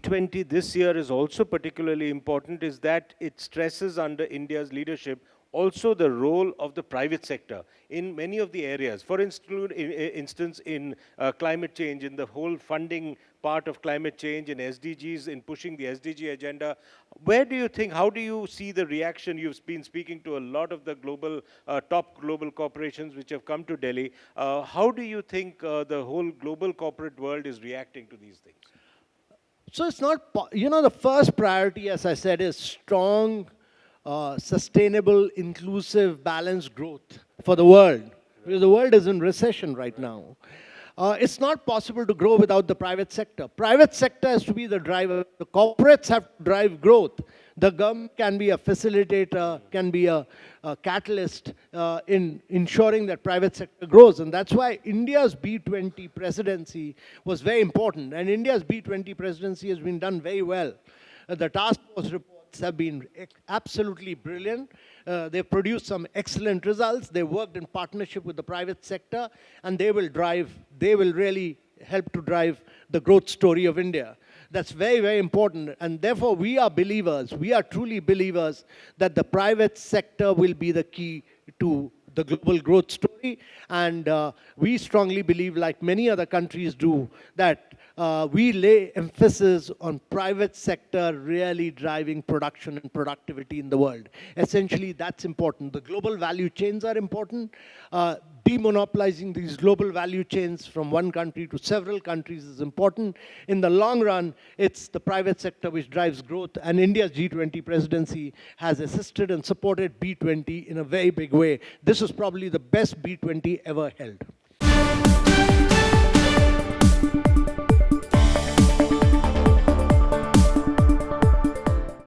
G20 this year is also particularly important is that it stresses under India's leadership also the role of the private sector in many of the areas. For instance, in climate change, in the whole funding part of climate change, in SDGs, in pushing the SDG agenda. Where do you think, how do you see the reaction? You've been speaking to a lot of the global, top global corporations which have come to Delhi. How do you think the whole global corporate world is reacting to these things? So it's not, the first priority, as I said, is strong, sustainable, inclusive, balanced growth for the world. Because the world is in recession right now. It's not possible to grow without the private sector. Private sector has to be the driver. The corporates have to drive growth. The government can be a facilitator, can be a catalyst in ensuring that private sector grows. And that's why India's B20 presidency was very important. And India's B20 presidency has been done very well. The task force reports have been absolutely brilliant. They've produced some excellent results. They worked in partnership with the private sector, and they will really help to drive the growth story of India. That's very, very important. And therefore, we are truly believers that the private sector will be the key to the global growth story. And we strongly believe, like many other countries do, that we lay emphasis on private sector really driving production and productivity in the world. Essentially, that's important. The global value chains are important. Demonopolizing these global value chains from one country to several countries is important. In the long run, it's the private sector which drives growth, and India's G20 presidency has assisted and supported B20 in a very big way. This is probably the best B20 ever held.